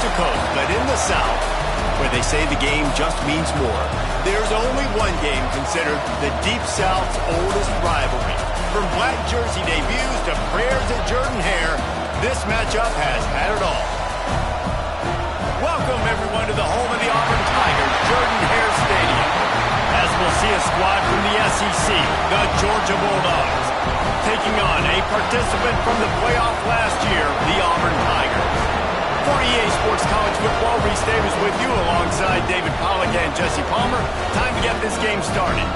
to coast, but in the South, where they say the game just means more, there's only one game considered the Deep South's oldest rivalry. From black jersey debuts to prayers at Jordan Hare, this matchup has had it all. Welcome, everyone, to the home of the Auburn Tigers, Jordan Hare Stadium, as we'll see a squad from the SEC, the Georgia Bulldogs, taking on a participant from the playoff last year, the Auburn Tigers. 48 Sports College Football, Reese Davis with you alongside David Pollack and Jesse Palmer. Time to get this game started.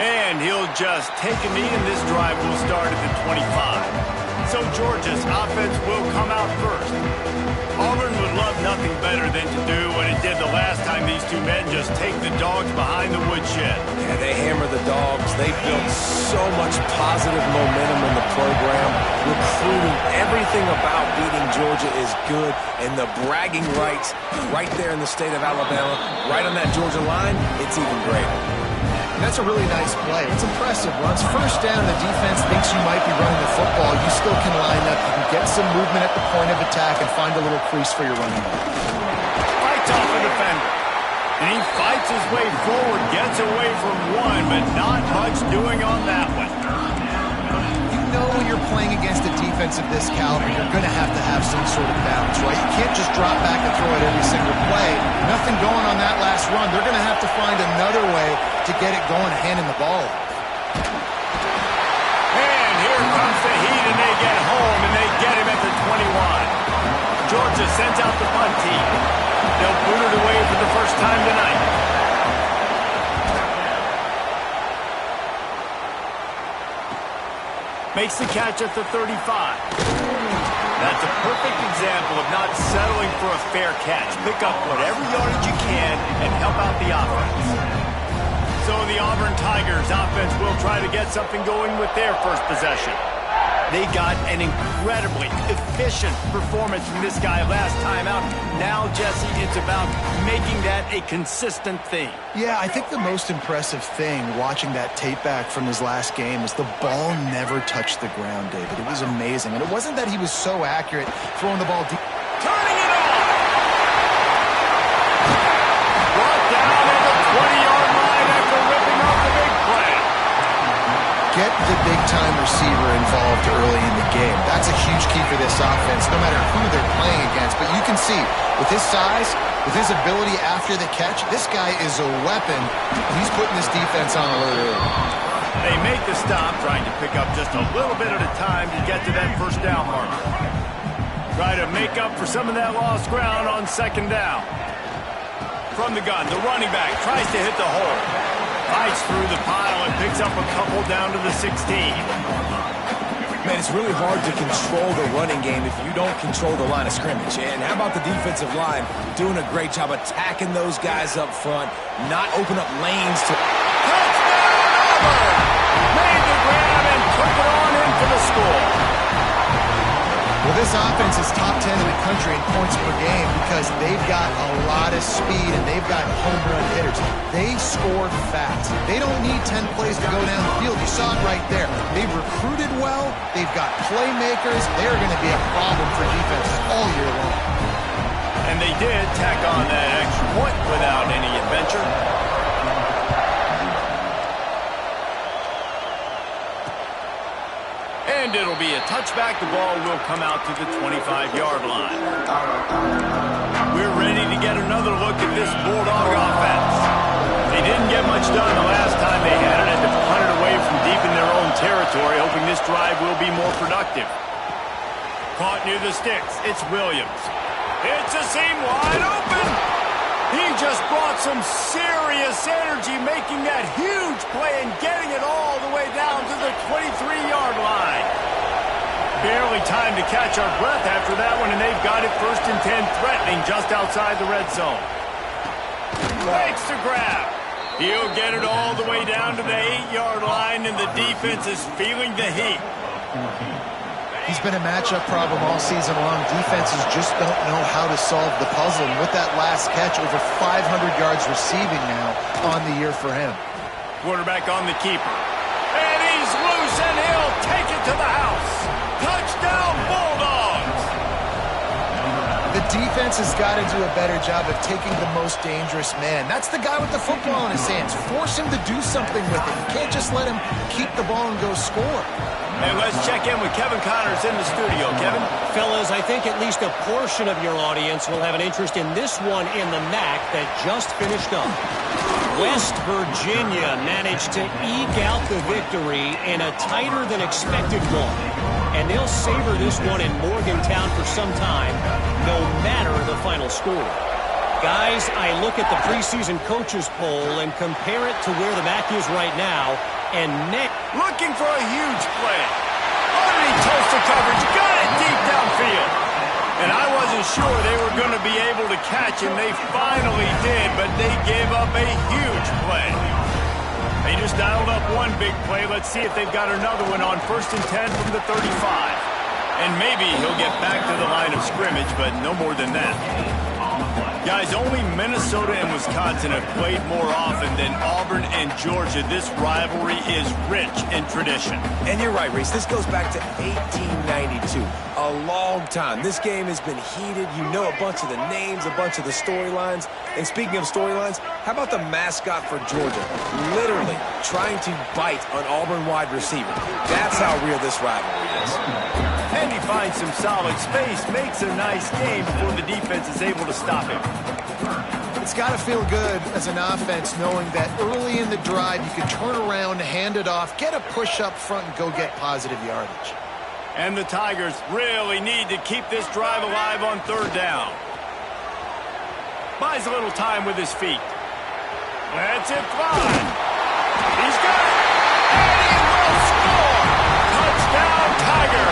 And he'll just take a knee, and this drive will start at the 25. So Georgia's offense will come out first. Auburn would love nothing better than to do what it did the last time these two men just take the dogs behind the woodshed. Yeah, they hammer the dogs. They built so much positive momentum in the program. Recruiting, everything about beating Georgia is good, and the bragging rights right there in the state of Alabama, right on that Georgia line, it's even greater. That's a really nice play. It's impressive. Once first down, the defense thinks you might be running the football. You still can line up. You can get some movement at the point of attack and find a little crease for your running back. Fights off the defender. And he fights his way forward, gets away from one, but not much doing on that one. You know when you're playing against a defense of this caliber, you're going to have some sort of balance, right? You can't just drop back and throw it every single play. Nothing going on that last run. They're going to have to find another way to get it going, handing the ball. And here comes the heat, and they get home, and they get him at the 21. Georgia sends out the punt team. They'll boot it away for the first time tonight. Makes the catch at the 35. That's a perfect example of not settling for a fair catch. Pick up whatever yardage you can and help out the offense. So the Auburn Tigers offense will try to get something going with their first possession. They got an incredibly efficient performance from this guy last time out. Now, Jesse, it's about making that a consistent thing. Yeah, I think the most impressive thing watching that tape back from his last game is the ball never touched the ground, David. It was amazing. And it wasn't that he was so accurate throwing the ball deep. Turning it off! Brought down at the 20-yard line after ripping off the big play. Get the big-time receiver involved early in the game. That's a huge key for this offense, no matter who they're playing against. But you can see, with his size, with his ability after the catch, this guy is a weapon. He's putting this defense on alert early. They make the stop, trying to pick up just a little bit at a time to get to that first down marker. Try to make up for some of that lost ground on second down. From the gun, the running back tries to hit the hole. Fights through the pile and picks up a couple down to the 16. Man, it's really hard to control the running game if you don't control the line of scrimmage. And how about the defensive line doing a great job attacking those guys up front, not open up lanes to... Touchdown, Auburn! Made the grab and took it on in for the score. Well, this offense is top 10 in the country in points per game because they've got a lot of speed and they've got home run hitters. They score fast. They don't need 10 plays to go down the field. You saw it right there. They've recruited well. They've got playmakers. They're going to be a problem for defenses all year long. And they did tack on that extra point without any adventure. And it'll be a touchback. The ball will come out to the 25-yard line. We're ready to get another look at this Bulldog offense. They didn't get much done the last time they had it, and to punt it away from deep in their own territory, hoping this drive will be more productive. Caught near the sticks. It's Williams. It's a seam wide open. He just brought some serious energy, making that huge play and getting it all the way down to the 23-yard line. Barely time to catch our breath after that one, and they've got it 1st and 10, threatening just outside the red zone. Makes the grab. He'll get it all the way down to the 8-yard line, and the defense is feeling the heat. He's been a matchup problem all season long. Defenses just don't know how to solve the puzzle. And with that last catch, over 500 yards receiving now on the year for him. Quarterback on the keeper. And he's loose, and he'll take it to the house. Touchdown, Bulldogs! The defense has got to do a better job of taking the most dangerous man. That's the guy with the football in his hands. Force him to do something with it. You can't just let him keep the ball and go score. And let's check in with Kevin Connors in the studio. Kevin? Fellas, I think at least a portion of your audience will have an interest in this one in the MAC that just finished up. West Virginia managed to eke out the victory in a tighter than expected one. And they'll savor this one in Morgantown for some time, no matter the final score. Guys, I look at the preseason coaches poll and compare it to where the MAC is right now, and Nick looking for a huge play. Underneath Tulsa coverage, got it deep downfield. And I wasn't sure they were going to be able to catch him. They finally did, but they gave up a huge play. They just dialed up one big play. Let's see if they've got another one on 1st and 10 from the 35. And maybe he'll get back to the line of scrimmage, but no more than that. Guys, only Minnesota and Wisconsin have played more often than Auburn and Georgia. This rivalry is rich in tradition. And you're right, Reese. This goes back to 1892. A long time. This game has been heated. You know a bunch of the names, a bunch of the storylines. And speaking of storylines, how about the mascot for Georgia? Literally trying to bite an Auburn wide receiver. That's how real this rivalry is. And he finds some solid space, makes a nice game before the defense is able to stop him. It's got to feel good as an offense knowing that early in the drive you can turn around, hand it off, get a push up front, and go get positive yardage. And the Tigers really need to keep this drive alive on 3rd down. Buys a little time with his feet. Lets it fly. He's got it. And he will score. Touchdown, Tiger.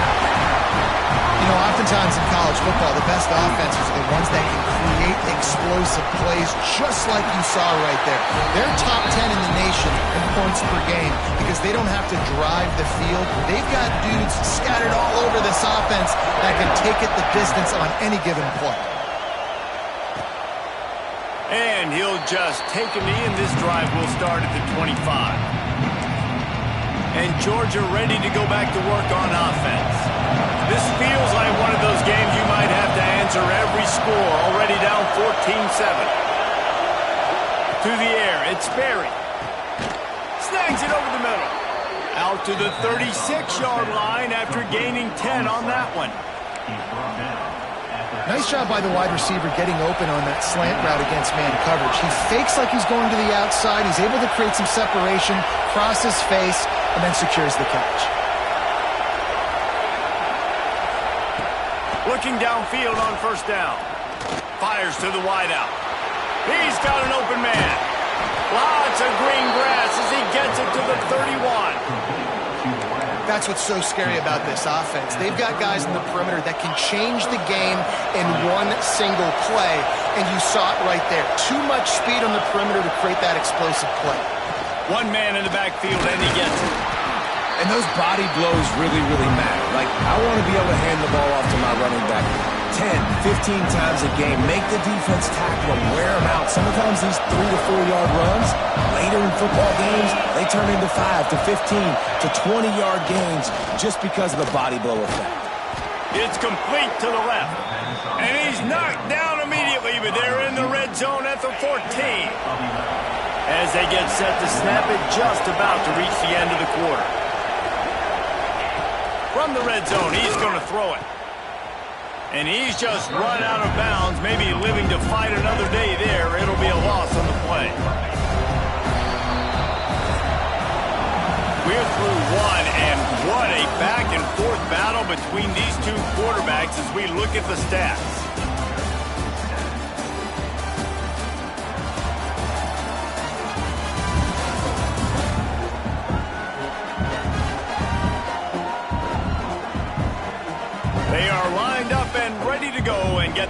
You know, oftentimes in college football, the best offenses are the ones that can create explosive plays just like you saw right there. They're top 10 in the nation in points per game because they don't have to drive the field. They've got dudes scattered all over this offense that can take it the distance on any given play. And he'll just take a knee, and this drive will start at the 25. And Georgia ready to go back to work on offense. This feels like one of those games you might have to answer every score, already down 14-7. To the air, it's Sperry. Snags it over the middle. Out to the 36-yard line after gaining 10 on that one. Nice job by the wide receiver getting open on that slant route against man coverage. He fakes like he's going to the outside. He's able to create some separation, cross his face, and then secures the catch. Looking downfield on 1st down. Fires to the wideout. He's got an open man. Lots of green grass as he gets it to the 31. That's what's so scary about this offense. They've got guys in the perimeter that can change the game in one single play, and you saw it right there. Too much speed on the perimeter to create that explosive play. One man in the backfield, and he gets it. And those body blows really, really matter. Like, I want to be able to hand the ball off to my running back 10, 15 times a game. Make the defense tackle them, wear them out. Sometimes these 3 to 4 yard runs, later in football games, they turn into 5 to 15 to 20-yard gains just because of the body blow effect. It's complete to the left. And he's knocked down immediately, but they're in the red zone at the 14. As they get set to snap it, just about to reach the end of the quarter. From the red zone, he's going to throw it. And he's just run out of bounds, maybe living to fight another day there. It'll be a loss on the play. We're through one, and what a back-and-forth battle between these two quarterbacks as we look at the stats.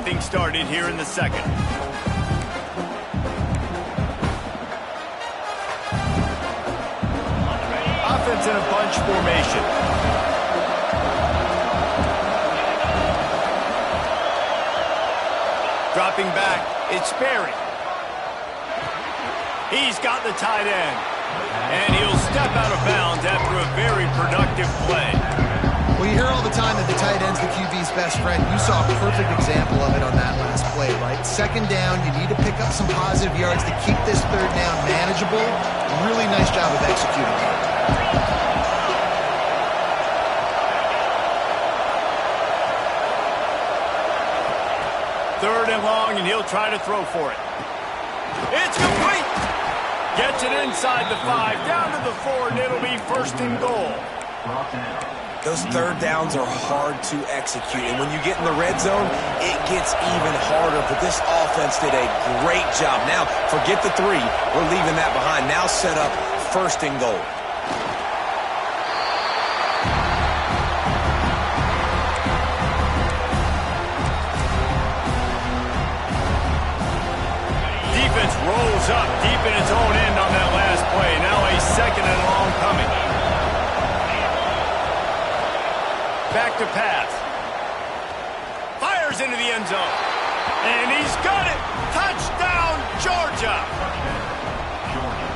things started here in the second. Offense in a bunch formation. Dropping back, it's Berry. He's got the tight end. And he'll step out of bounds after a very productive play. Well, you hear all the time that the tight end's the QB's best friend. You saw a perfect example of it on that last play, right? Second down, you need to pick up some positive yards to keep this third down manageable. Really nice job of executing it. Third and long, and he'll try to throw for it. It's complete! Gets it inside the 5, down to the 4, and it'll be first and goal. Those third downs are hard to execute, and when you get in the red zone, it gets even harder, but this offense did a great job. Now, forget the 3. We're leaving that behind. Now set up first and goal. Defense rolls up deep in its own end on that last play. Now a second and long coming. Back to pass. Fires into the end zone. And he's got it. Touchdown, Georgia.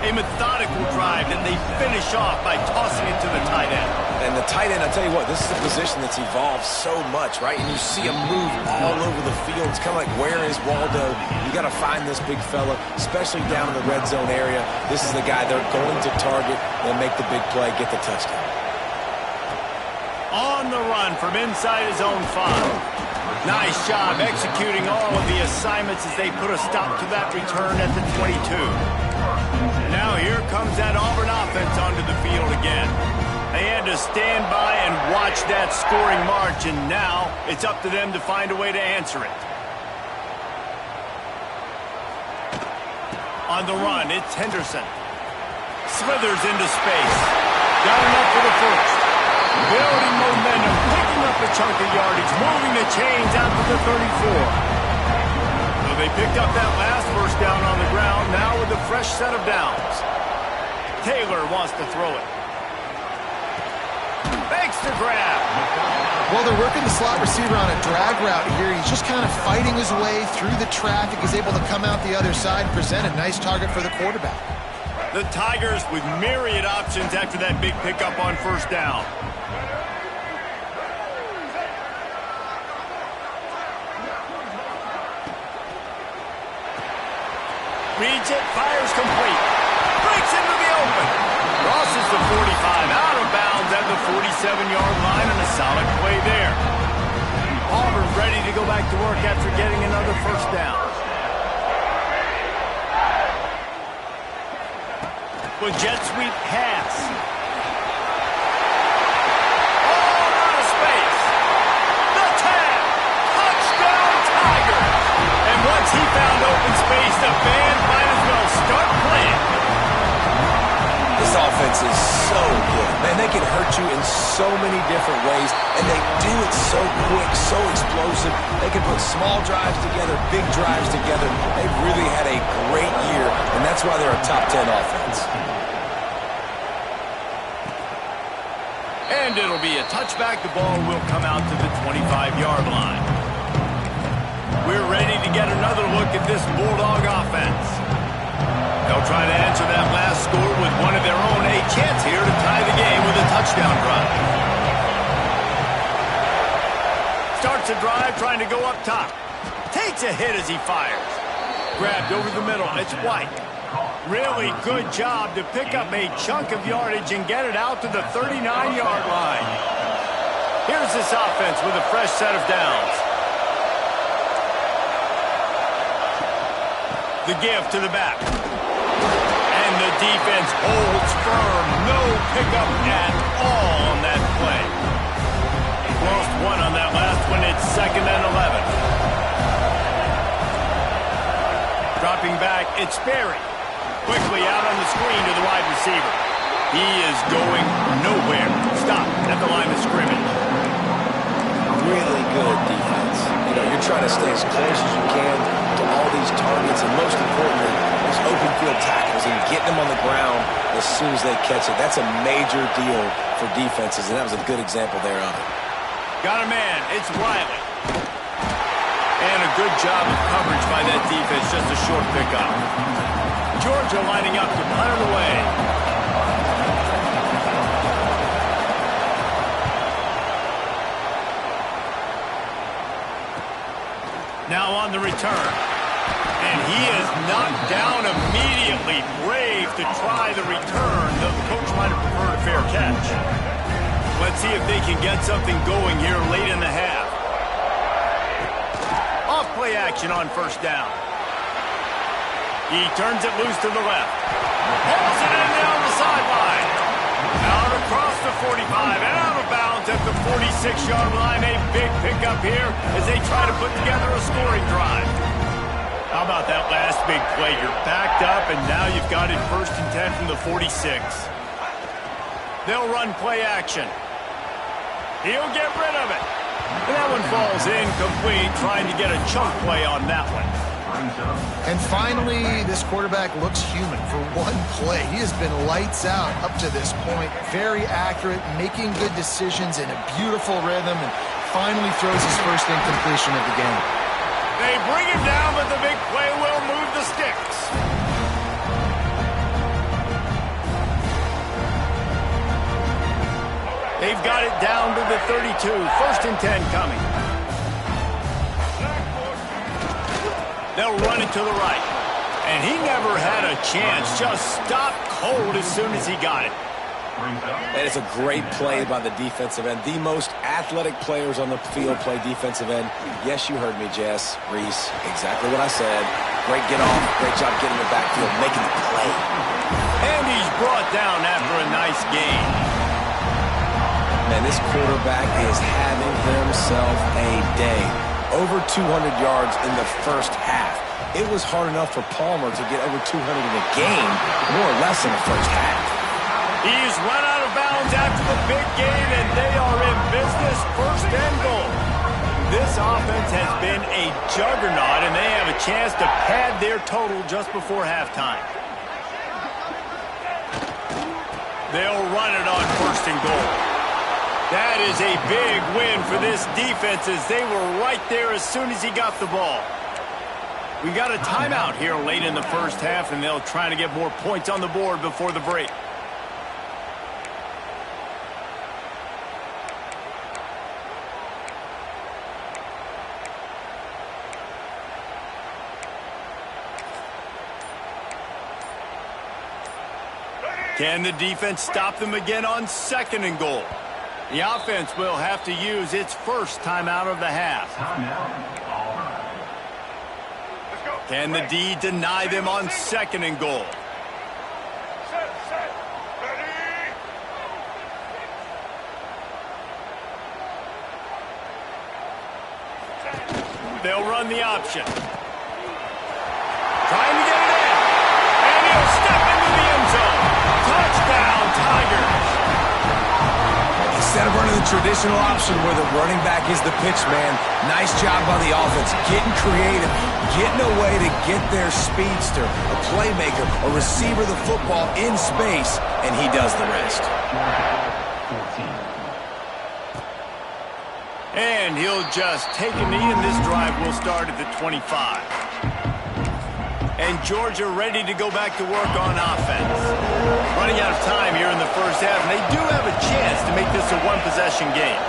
A methodical drive, and they finish off by tossing it to the tight end. And the tight end, I'll tell you what, this is a position that's evolved so much, right? And you see him move all over the field. It's kind of like, where is Waldo? You got to find this big fella, especially down in the red zone area. This is the guy they're going to target and make the big play, get the touchdown. On the run from inside his own 5. Nice job executing all of the assignments as they put a stop to that return at the 22. Now here comes that Auburn offense onto the field again. They had to stand by and watch that scoring march, and now it's up to them to find a way to answer it. On the run, it's Henderson. Slithers into space. Got enough for the first. Building momentum, picking up a chunk of yardage, moving the chains out to the 34. So they picked up that last first down on the ground, now with a fresh set of downs. Taylor wants to throw it. Makes the grab. Well, they're working the slot receiver on a drag route here. He's just kind of fighting his way through the traffic. He's able to come out the other side and present a nice target for the quarterback. The Tigers with myriad options after that big pickup on first down. Reads it, fires complete. Breaks into the open. Crosses the 45, out of bounds at the 47-yard line, and a solid play there. Auburn ready to go back to work after getting another first down. With jet sweep pass. All out of space. The tag. Touchdown, Tiger. And once he found open space, the band might as well start playing. This offense is so good. Man, they can hurt you in so many different ways, and they do it so quick, so explosive. They can put small drives together, big drives together. They've really had a great year, and that's why they're a top 10 offense. And it'll be a touchback. The ball will come out to the 25-yard line. We're ready to get another look at this Bulldog offense. They'll try to answer that last score with one of their own. A chance here to tie the game with a touchdown drive. Starts a drive trying to go up top. Takes a hit as he fires. Grabbed over the middle. It's White. Really good job to pick up a chunk of yardage and get it out to the 39-yard line. Here's this offense with a fresh set of downs. The give to the back. And the defense holds firm. No pickup at all on that play. Lost one on that last one. It's 2nd and 11. Dropping back, it's Berry. Quickly out on the screen to the wide receiver. He is going nowhere. Stop at the line of scrimmage. Really good defense. You know, you're You're trying to stay as close as you can to all these targets, and most importantly, those open field tackles and getting them on the ground as soon as they catch it. That's a major deal for defenses, and that was a good example there of it. Got a man. It's Riley. And a good job of coverage by that defense. Just a short pickup. Georgia lining up to punt it away. Now on the return. And he is knocked down immediately. Brave to try the return, though the coach might have preferred a fair catch. Let's see if they can get something going here late in the half. Off play action on first down. He turns it loose to the left. Hauls it in down the sideline. Out across the 45 and out of bounds at the 46-yard line. A big pickup here as they try to put together a scoring drive. How about that last big play? You're backed up, and now you've got it 1st and 10 from the 46. They'll run play action. He'll get rid of it. And that one falls incomplete, trying to get a chunk play on that one. And finally, this quarterback looks human for one play. He has been lights out up to this point. Very accurate, making good decisions in a beautiful rhythm, and finally throws his first incompletion of the game. They bring him down, but the big play will move the sticks. They've got it down to the 32. 1st and 10 coming. They'll run it to the right. And he never had a chance. Just stopped cold as soon as he got it. That is a great play by the defensive end. The most athletic players on the field play defensive end. Yes, you heard me, Jess, Reese. Exactly what I said. Great get off. Great job getting the backfield, making the play. And he's brought down after a nice gain. Man, this quarterback is having himself a day. Over 200 yards in the first half. It was hard enough for Palmer to get over 200 in a game, more or less in the first half. He's run out of bounds after the big game, and they are in business. 1st and goal. This offense has been a juggernaut, and they have a chance to pad their total just before halftime. They'll run it on 1st and goal. That is a big win for this defense as they were right there as soon as he got the ball. We got a timeout here late in the first half, and they'll try to get more points on the board before the break. Can the defense stop them again on 2nd and goal? The offense will have to use its first timeout of the half. Can the D deny them on 2nd and goal? They'll run the option. Trying to get it in. And he'll step into the end zone. Touchdown, Tigers. Instead of running the traditional option where the running back is the pitch man, nice job by the offense, getting creative, getting a way to get their speedster, a playmaker, a receiver the football in space, and he does the rest. And he'll just take a knee, and this drive will start at the 25. And Georgia ready to go back to work on offense. Running out of time here in the first half, and they do have a chance to make this a one-possession game.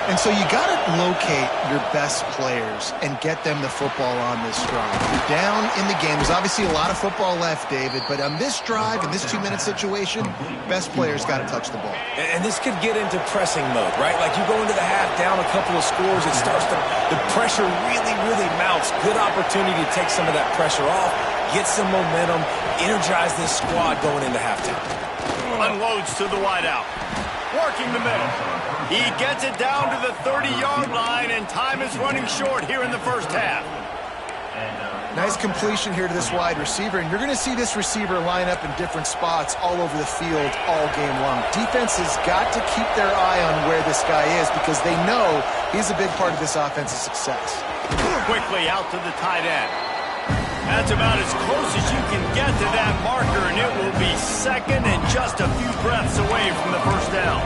And so you got to locate your best players and get them the football on this drive. You're down in the game. There's obviously a lot of football left, David, but on this drive, in this 2-minute situation, best players got to touch the ball. And this could get into pressing mode, right? Like you go into the half down a couple of scores, it starts to, the pressure really, really mounts. Good opportunity to take some of that pressure off, get some momentum, energize this squad going into halftime. Unloads to the wideout. Working the middle. He gets it down to the 30-yard line, and time is running short here in the first half. Nice completion here to this wide receiver, and you're going to see this receiver line up in different spots all over the field all game long. Defense has got to keep their eye on where this guy is because they know he's a big part of this offense's success. Quickly out to the tight end. That's about as close as you can get to that marker, and it will be second and just a few breaths away from the first down.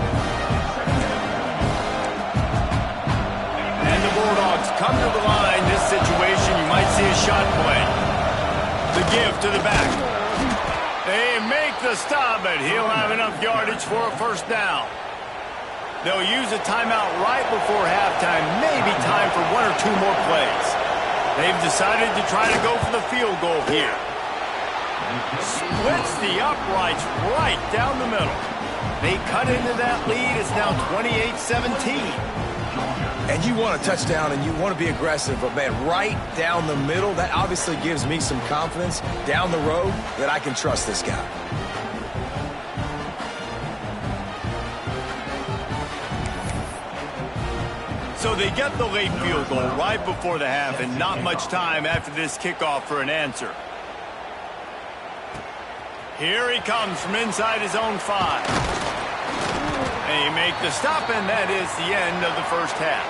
And the Bulldogs come to the line. This situation, you might see a shot play. The give to the back. They make the stop, but he'll have enough yardage for a first down. They'll use a timeout right before halftime, maybe time for one or two more plays. They've decided to try to go for the field goal here. Splits the uprights right down the middle. They cut into that lead. It's now 28-17. And you want a touchdown and you want to be aggressive, but man, right down the middle, that obviously gives me some confidence down the road that I can trust this guy. So they get the late field goal right before the half and not much time after this kickoff for an answer. Here he comes from inside his own 5. They make the stop, and that is the end of the first half.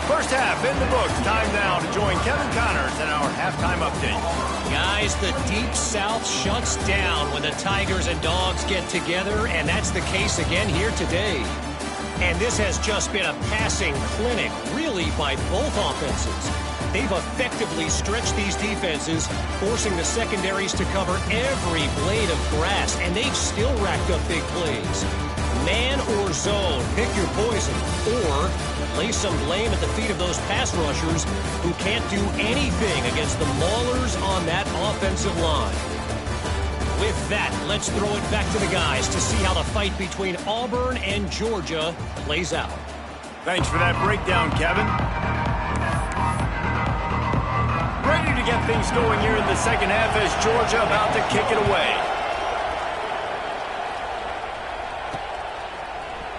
First half in the books. Time now to join Kevin Connors in our halftime update. Guys, the Deep South shuts down when the Tigers and Dogs get together, and that's the case again here today. And this has just been a passing clinic, really, by both offenses. They've effectively stretched these defenses, forcing the secondaries to cover every blade of grass, and they've still racked up big plays. Man or zone, pick your poison, or lay some blame at the feet of those pass rushers who can't do anything against the maulers on that offensive line. With that, let's throw it back to the guys to see how the fight between Auburn and Georgia plays out. Thanks for that breakdown, Kevin. Ready to get things going here in the second half as Georgia about to kick it away.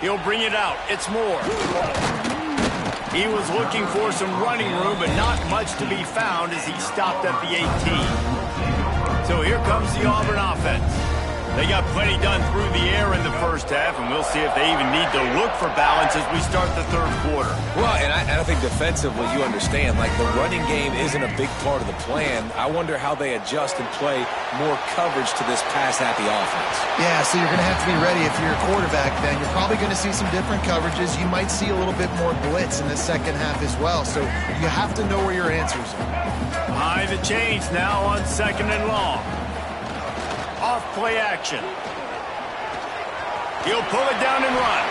He'll bring it out. It's Moore. He was looking for some running room, but not much to be found as he stopped at the 18. So here comes the Auburn offense. They got plenty done through the air in the first half, and we'll see if they even need to look for balance as we start the third quarter. Well, and I think defensively, you understand, like the running game isn't a big part of the plan. I wonder how they adjust and play more coverage to this pass-happy offense. Yeah, so you're going to have to be ready if you're a quarterback then. You're probably going to see some different coverages. You might see a little bit more blitz in the second half as well, so you have to know where your answers are. Behind the chains now on second and long. Off play action. He'll pull it down and run.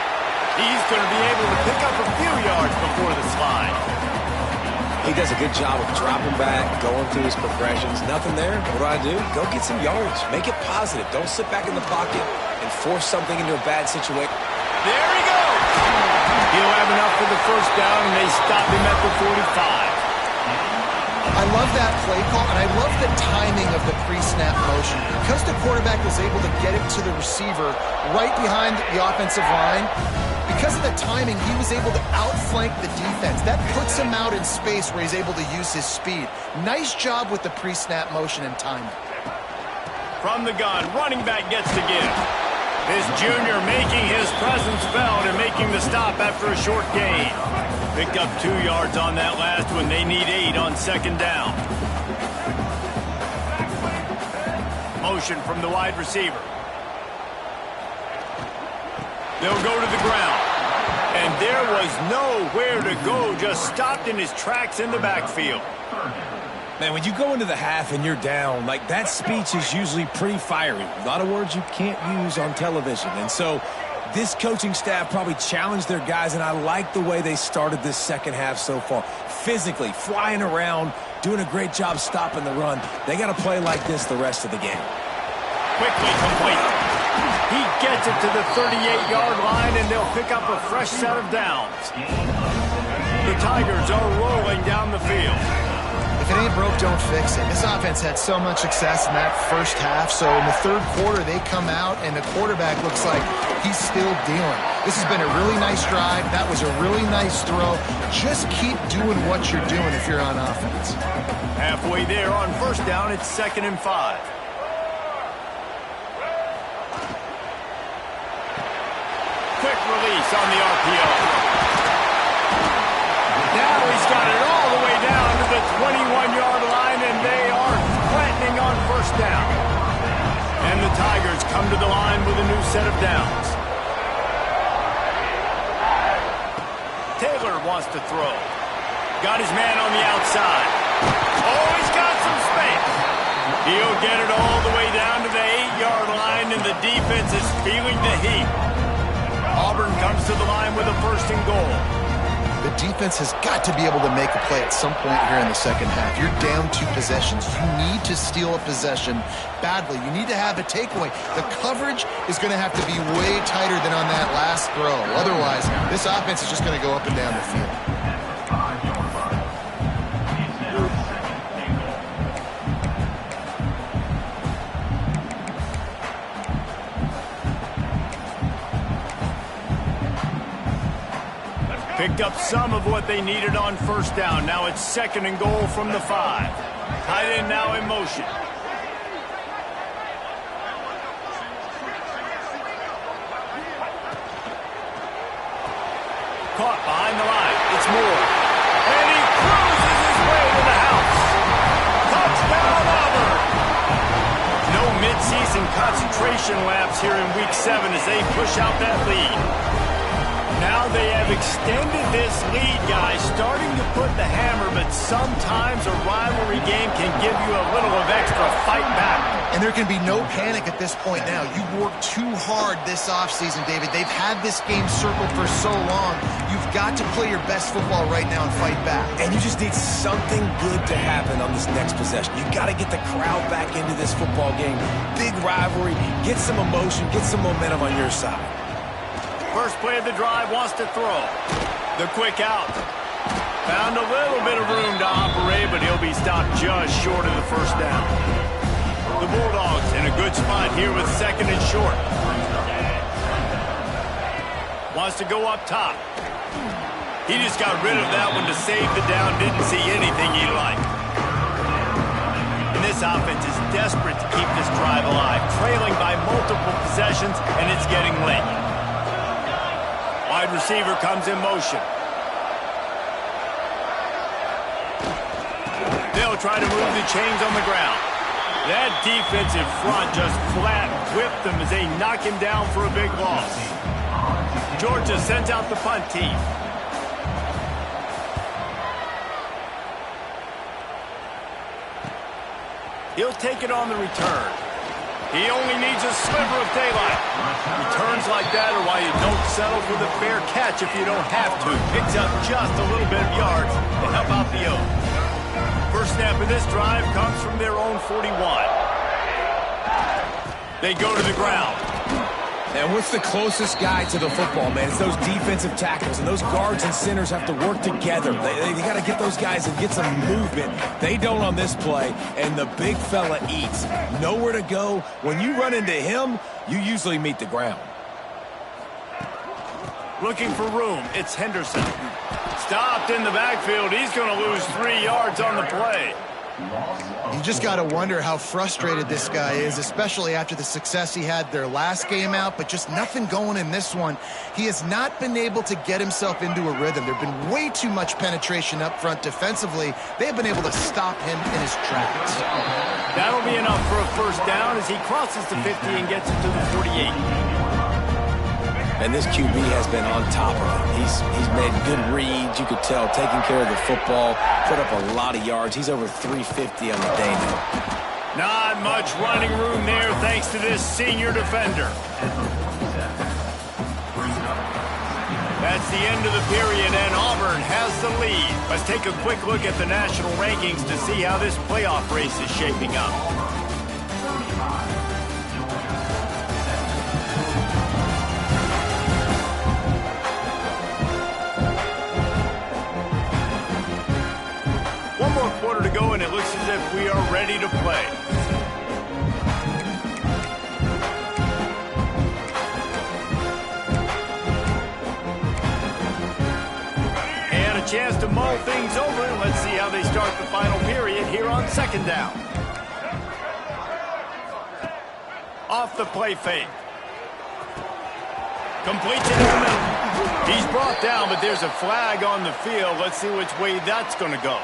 He's going to be able to pick up a few yards before the slide. He does a good job of dropping back, going through his progressions. Nothing there. What do? Go get some yards. Make it positive. Don't sit back in the pocket and force something into a bad situation. There he goes. He'll have enough for the first down, and they stop him at the 45. I love that play call, and I love the timing of the pre-snap motion. Because the quarterback was able to get it to the receiver right behind the offensive line, because of the timing, he was able to outflank the defense. That puts him out in space where he's able to use his speed. Nice job with the pre-snap motion and timing. From the gun, running back gets the give. This junior making his presence felt and making the stop after a short gain. Picked up 2 yards on that last one. They need 8 on second down. Motion from the wide receiver. They'll go to the ground. And there was nowhere to go. Just stopped in his tracks in the backfield. Man, when you go into the half and you're down, like that speech is usually pretty fiery. A lot of words you can't use on television. And so this coaching staff probably challenged their guys, and I like the way they started this second half so far. Physically, flying around, doing a great job stopping the run. They got to play like this the rest of the game. Quickly complete. He gets it to the 38-yard line, and they'll pick up a fresh set of downs. The Tigers are rolling down the field. If it ain't broke, don't fix it. This offense had so much success in that first half, so in the third quarter, they come out, and the quarterback looks like he's still dealing. This has been a really nice drive. That was a really nice throw. Just keep doing what you're doing if you're on offense. Halfway there on first down, it's 2nd and 5. Quick release on the RPO. Now he's got it all the way down to new set of downs. Taylor wants to throw. Got his man on the outside. Oh, he's got some space. He'll get it all the way down to the 8-yard line, and the defense is feeling the heat. Auburn comes to the line with a 1st and goal. The defense has got to be able to make a play at some point here in the second half. You're down 2 possessions. You need to steal a possession badly. You need to have a takeaway. The coverage is going to have to be way tighter than on that last throw. Otherwise, this offense is just going to go up and down the field. Picked up some of what they needed on 1st down. Now it's 2nd and goal from the 5. Tight end now in motion. Caught behind the line. It's Moore. And he cruises his way to the house. Touchdown, Auburn. No midseason concentration laps here in Week 7 as they push out that lead. Now they have extended this lead, guys, starting to put the hammer, but sometimes a rivalry game can give you a little of extra fight back. And there can be no panic at this point now. You've worked too hard this offseason, David. They've had this game circled for so long. You've got to play your best football right now and fight back. And you just need something good to happen on this next possession. You got to get the crowd back into this football game. Big rivalry. Get some emotion. Get some momentum on your side. First play of the drive, wants to throw. The quick out. Found a little bit of room to operate, but he'll be stopped just short of the 1st down. The Bulldogs in a good spot here with 2nd and short. Wants to go up top. He just got rid of that one to save the down. Didn't see anything he liked. And this offense is desperate to keep this drive alive, trailing by multiple possessions, and it's getting late. Wide receiver comes in motion. They'll try to move the chains on the ground. That defensive front just flat whipped them as they knock him down for a big loss. Georgia sends out the punt team. He'll take it on the return. He only needs a sliver of daylight. Returns like that are why you don't settle for the fair catch if you don't have to. Picks up just a little bit of yards to help out the Oaks. First snap of this drive comes from their own 41. They go to the ground. And what's the closest guy to the football, man? It's those defensive tackles, and those guards and centers have to work together. They got to get those guys and get some movement. They don't on this play, and the big fella eats. Nowhere to go. When you run into him, you usually meet the ground. Looking for room. It's Henderson. Stopped in the backfield. He's going to lose 3 yards on the play. You just got to wonder how frustrated this guy is, especially after the success he had their last game out, but just nothing going in this one. He has not been able to get himself into a rhythm. There have been way too much penetration up front defensively. They have been able to stop him in his tracks. That'll be enough for a 1st down as he crosses the 50 and gets it to the 48. And this QB has been on top of it. He's made good reads, you could tell, taking care of the football, put up a lot of yards. He's over 350 on the day now. Not much running room there thanks to this senior defender. That's the end of the period, and Auburn has the lead. Let's take a quick look at the national rankings to see how this playoff race is shaping up. One more quarter to go, and it looks as if we are ready to play. And a chance to mull things over. Let's see how they start the final period here on 2nd down. Off the play fake. Completes it in the middle. He's brought down, but there's a flag on the field. Let's see which way that's going to go.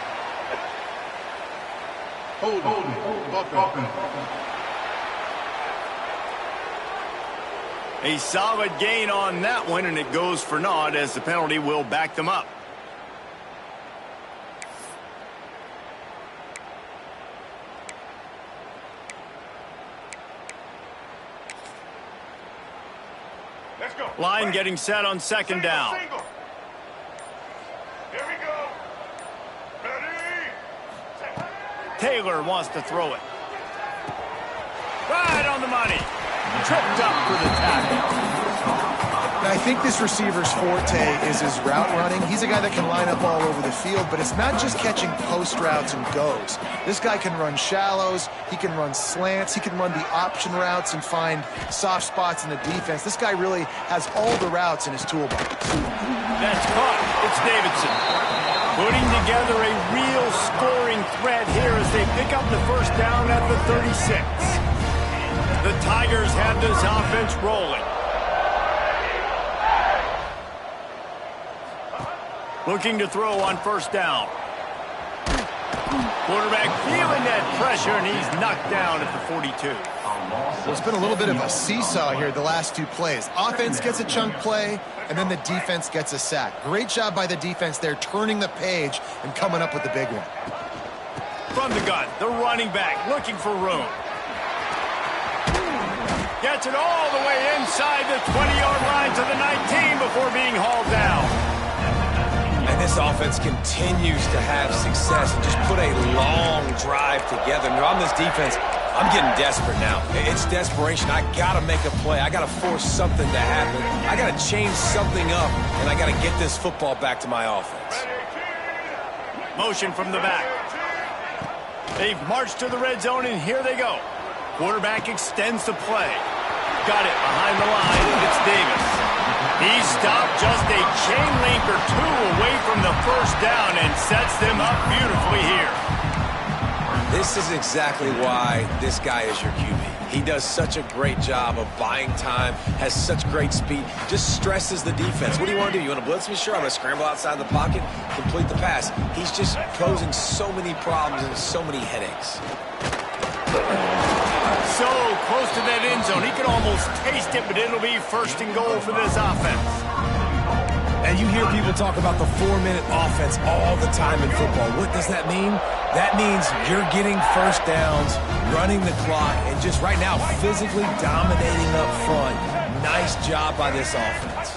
A solid gain on that one, and it goes for naught as the penalty will back them up. Let's go. Line getting set on second down. Here we go. Ready. Taylor wants to throw it. Right on the money. Tripped up for the tackle. I think this receiver's forte is his route running. He's a guy that can line up all over the field, but it's not just catching post routes and goes. This guy can run shallows, he can run slants, he can run the option routes and find soft spots in the defense. This guy really has all the routes in his toolbox. That's caught. It's Davidson. Putting together a real scoring threat here as they pick up the first down at the 36. The Tigers have this offense rolling. Looking to throw on first down. Quarterback feeling that pressure, and he's knocked down at the 42. Well, it's been a little bit of a seesaw here the last two plays. Offense gets a chunk play, and then the defense gets a sack. Great job by the defense there, turning the page and coming up with the big one. From the gun, the running back looking for room. Gets it all the way inside the 20-yard line to the 19 before being hauled down. And this offense continues to have success and just put a long drive together. And on this defense, I'm getting desperate now. It's desperation. I got to make a play. I got to force something to happen. I got to change something up, and I got to get this football back to my offense. Motion from the back. They've marched to the red zone, and here they go. Quarterback extends the play. Got it behind the line. It's Davis. He stopped just a chain link or two away from the first down and sets them up beautifully here. This is exactly why this guy is your QB. He does such a great job of buying time, has such great speed, just stresses the defense. What do you want to do? You want to blitz me? Sure, I'm going to scramble outside the pocket, complete the pass. He's just posing so many problems and so many headaches. So close to that end zone. He can almost taste it, but it'll be first and goal for this offense. And you hear people talk about the 4-minute offense all the time in football. What does that mean? That means you're getting first downs, running the clock, and just right now physically dominating up front. Nice job by this offense.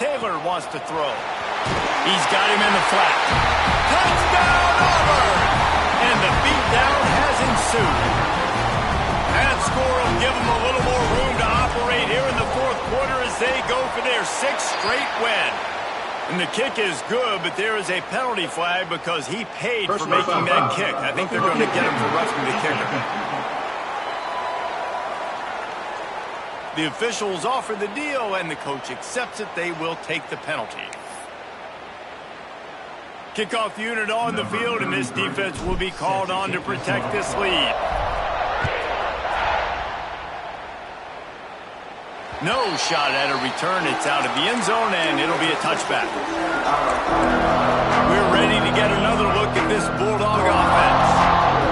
Taylor wants to throw. He's got him in the flat. Touchdown, Auburn! And the beatdown has ensued. That score will give them a little more room to operate here in the fourth quarter as they go for their 6th straight win. And the kick is good, but there is a penalty flag because he paid for making that kick. I think they're going to get him for roughing the kicker. The officials offer the deal, and the coach accepts it. They will take the penalty. Kickoff unit on the field, and this defense will be called on to protect this lead. No shot at a return. It's out of the end zone, and it'll be a touchback. We're ready to get another look at this Bulldog offense.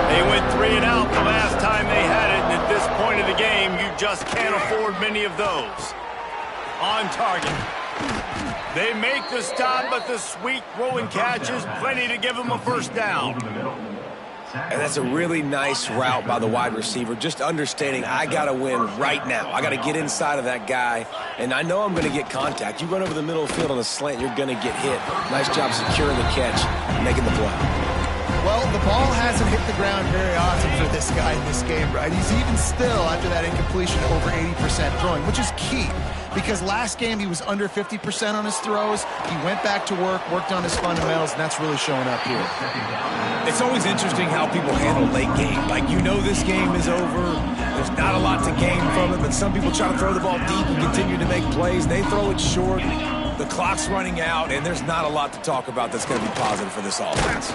They went 3 and out the last time they had it, and at this point of the game, you just can't afford many of those. On target. They make the stop, but the sweet throw and catch is plenty to give them a first down. And that's a really nice route by the wide receiver, just understanding I got to win right now. I got to get inside of that guy, and I know I'm going to get contact. You run over the middle of the field on a slant, you're going to get hit. Nice job securing the catch, making the play. Well, the ball hasn't hit the ground very often for this guy in this game, right? He's even still, after that incompletion, over 80% throwing, which is key. Because last game he was under 50% on his throws. He went back to work, worked on his fundamentals, and that's really showing up here. It's always interesting how people handle late game. Like, you know this game is over. There's not a lot to gain from it, but some people try to throw the ball deep and continue to make plays. They throw it short. The clock's running out, and there's not a lot to talk about that's going to be positive for this offense.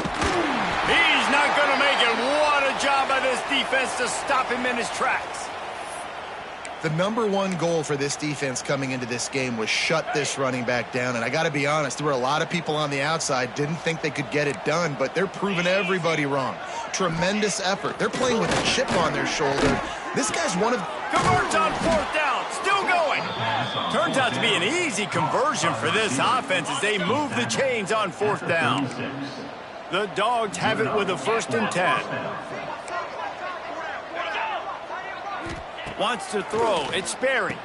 He's not going to make it. What a job by this defense to stop him in his tracks. The #1 goal for this defense coming into this game was shut this running back down. And I got to be honest, there were a lot of people on the outside didn't think they could get it done, but they're proving everybody wrong. Tremendous effort. They're playing with a chip on their shoulder. This guy's one of Converts on 4th down. Still going. Turns out to be an easy conversion for this offense as they move the chains on 4th down. The Dogs have it with a 1st and 10. Wants to throw. It's Sperry.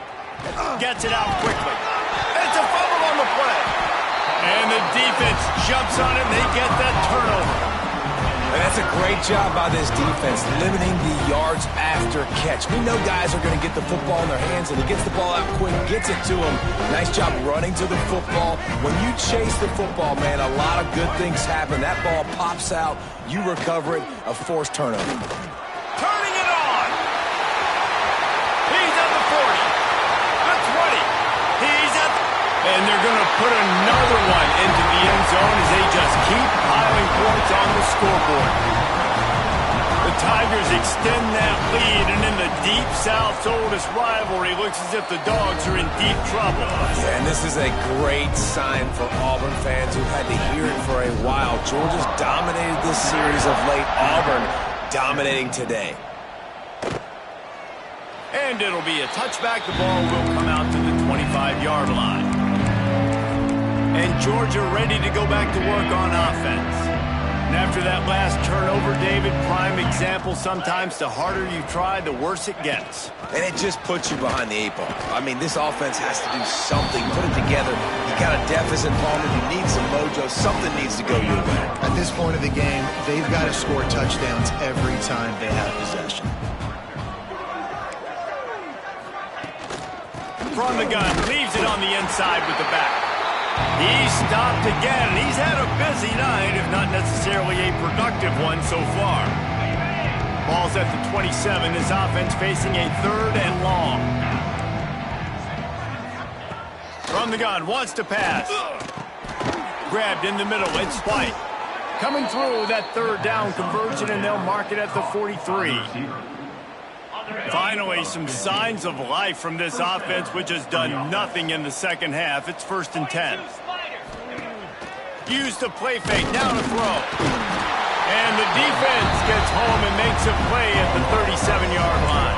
Gets it out quickly. It's a fumble on the play. And the defense jumps on it, and they get that turnover. And that's a great job by this defense, limiting the yards after catch. We know guys are going to get the football in their hands, and he gets the ball out quick, gets it to him. Nice job running to the football. When you chase the football, man, a lot of good things happen. That ball pops out, you recover it, a forced turnover. Turning it on. He's at the 40, the 20. He's at the... And they're going to put another one into the end zone as they just keep piling points on the scoreboard. The Tigers extend that lead, and in the Deep South's oldest rivalry, looks as if the Dogs are in deep trouble. Yeah, and this is a great sign for Auburn fans who've had to hear it for a while. Georgia's dominated this series of late. Auburn dominating today. And it'll be a touchback. The ball will come out to the 25-yard line. And Georgia ready to go back to work on offense. And after that last turnover, David, prime example, sometimes the harder you try, the worse it gets. And it just puts you behind the 8 ball. I mean, this offense has to do something, put it together. You got a deficit, Palmer. You need some mojo. Something needs to go your way. At this point of the game, they've got to score touchdowns every time they have possession. From the gun, leaves it on the inside with the back. He's stopped again, and he's had a busy night, if not necessarily a productive one so far. Ball's at the 27. This offense facing a 3rd and long. From the gun, wants to pass. Grabbed in the middle, it's White. Coming through that 3rd down conversion, and they'll mark it at the 43. Finally, some signs of life from this offense, which has done nothing in the second half. It's 1st and 10. Used the play fake, now to throw. And the defense gets home and makes a play at the 37-yard line.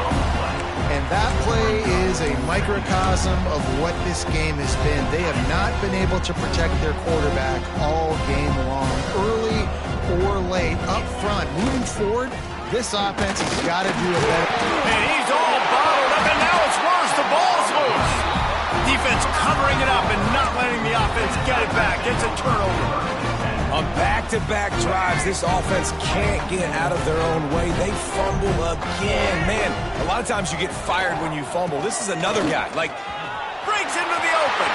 And that play is a microcosm of what this game has been. They have not been able to protect their quarterback all game long, early or late, up front. Moving forward, this offense has got to do a better. And he's all bottled up, and now it's worse. The ball's loose. Defense covering it up and not letting the offense get it back. It's a turnover. On back-to-back drives, this offense can't get out of their own way. They fumble again. Man, a lot of times you get fired when you fumble. This is another guy. Breaks into the open.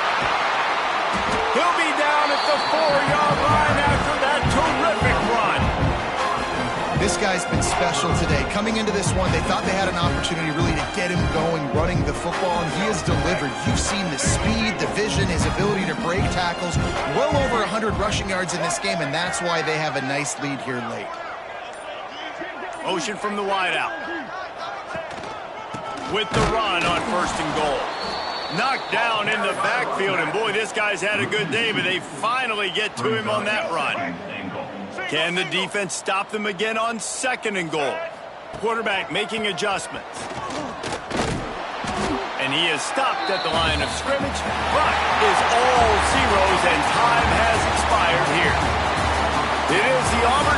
He'll be down at the 4-yard line after that terrific run. This guy's been special today. Coming into this one, they thought they had an opportunity really to get him going, running the football, and he has delivered. You've seen the speed, the vision, his ability to break tackles. Well over 100 rushing yards in this game, and that's why they have a nice lead here late. Motion from the wideout. With the run on 1st and goal. Knocked down in the backfield, and boy, this guy's had a good day, but they finally get to him on that run. Can the defense stop them again on 2nd and goal? Quarterback making adjustments. And he is stopped at the line of scrimmage. Clock is all zeros, and time has expired here. It is the Auburn